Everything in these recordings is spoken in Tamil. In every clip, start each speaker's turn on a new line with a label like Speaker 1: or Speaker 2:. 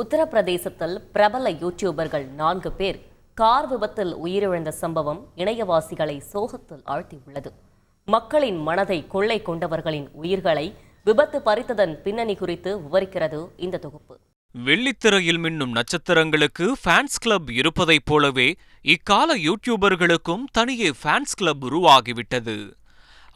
Speaker 1: உத்தரப்பிரதேசத்தில் பிரபல யூடியூபர்கள் 4 பேர் கார் விபத்தில் உயிரிழந்த சம்பவம் இணையவாசிகளை சோகத்தில் ஆழ்த்தியுள்ளது. மக்களின் மனதை கொள்ளை கொண்டவர்களின் உயிர்களை விபத்து பறித்ததன் பின்னணி குறித்து விவரிக்கிறது இந்த தொகுப்பு.
Speaker 2: வெள்ளித்திரையில் மின்னும் நட்சத்திரங்களுக்கு ஃபேன்ஸ் கிளப் இருப்பதைப் போலவே இக்கால யூடியூபர்களுக்கும் தனியே ஃபேன்ஸ் கிளப் உருவாகிவிட்டது.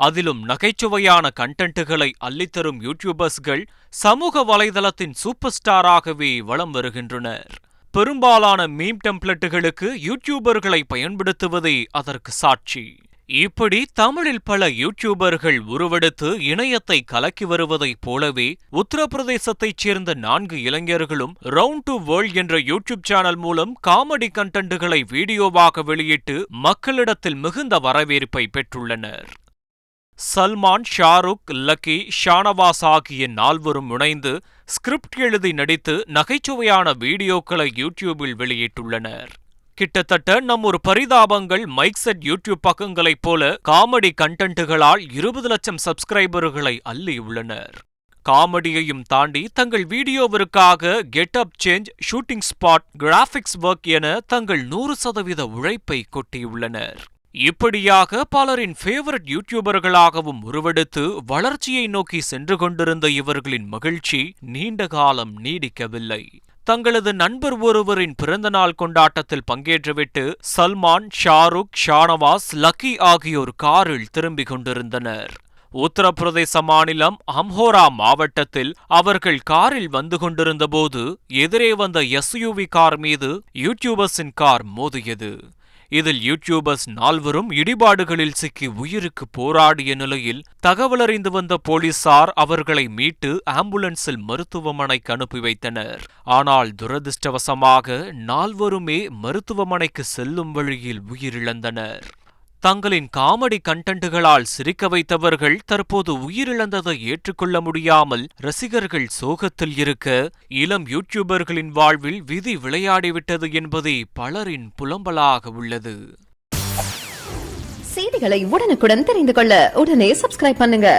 Speaker 2: அதிலும் நகைச்சுவையான கண்டென்ட்டுகளை அள்ளித்தரும் யூடியூபர்ஸ்கள் சமூக வலைதளத்தின் சூப்பர் ஸ்டாராகவே வலம் வருகின்றனர். பெரும்பாலான மீம் டெம்ப்ளெட்டுகளுக்கு யூடியூபர்களை பயன்படுத்துவதே அதற்கு சாட்சி. இப்படி தமிழில் பல யூடியூபர்கள் உருவெடுத்து இணையத்தை கலக்கி வருவதைப் போலவே உத்தரப்பிரதேசத்தைச் சேர்ந்த 4 இளைஞர்களும் ரவுண்ட் டு வேர்ல்ட் என்ற யூடியூப் சேனல் மூலம் காமெடி கண்டென்ட்டுகளை வீடியோவாக வெளியிட்டு மக்களிடத்தில் மிகுந்த வரவேற்பை பெற்றுள்ளனர். சல்மான், ஷாருக், லக்கி, ஷானவாஸ் ஆகிய 4வரும் இணைந்து ஸ்கிரிப்ட் எழுதி நடித்து நகைச்சுவையான வீடியோக்களை யூடியூபில் வெளியிட்டுள்ளனர். கிட்டத்தட்ட நம் ஒரு பரிதாபங்கள் மைக் செட் யூடியூப் பக்கங்களைப் போல காமெடி கண்டென்ட்டுகளால் 20 லட்சம் சப்ஸ்கிரைபர்களை அள்ளியுள்ளனர். காமெடியையும் தாண்டி தங்கள் வீடியோவிற்காக getup change, shooting spot, graphics work என தங்கள் 100% உழைப்பை கொட்டியுள்ளனர். இப்படியாக பலரின் ஃபேவரட் யூடியூபர்களாகவும் உருவெடுத்து வளர்ச்சியை நோக்கி சென்று கொண்டிருந்த இவர்களின் மகிழ்ச்சி நீண்ட காலம் நீடிக்கவில்லை. தங்களது நண்பர் ஒருவரின் பிறந்தநாள் கொண்டாட்டத்தில் பங்கேற்றுவிட்டு சல்மான், ஷாருக், ஷானவாஸ், லக்கி ஆகியோர் காரில் திரும்பிக் கொண்டிருந்தனர். உத்தரப்பிரதேச மாநிலம் அம்ஹோரா மாவட்டத்தில் அவர்கள் காரில் வந்து கொண்டிருந்தபோது எதிரே வந்த SUV கார் மீது யூடியூபர்ஸின் கார் மோதியது. இதில் யூடியூபர்ஸ் 4வரும் இடிபாடுகளில் சிக்கி உயிருக்கு போராடிய நிலையில் தகவலறிந்து வந்த போலீசார் அவர்களை மீட்டு ஆம்புலன்ஸில் மருத்துவமனைக்கு அனுப்பி வைத்தனர். ஆனால் துரதிர்ஷ்டவசமாக 4வருமே மருத்துவமனைக்கு செல்லும் வழியில் உயிரிழந்தனர். தங்களின் காமெடி கண்டென்ட்டுகளால் சிரிக்க வைத்தவர்கள் தற்போது உயிரிழந்ததை ஏற்றுக்கொள்ள முடியாமல் ரசிகர்கள் சோகத்தில் இருக்க, இளம் யூடியூபர்களின் வாழ்வில் விதி விளையாடிவிட்டது என்பதே பலரின் புலம்பலாக உள்ளது.
Speaker 3: செய்திகளை உடனுக்குடன் தெரிந்து கொள்ள உடனே சப்ஸ்கிரைப் பண்ணுங்க.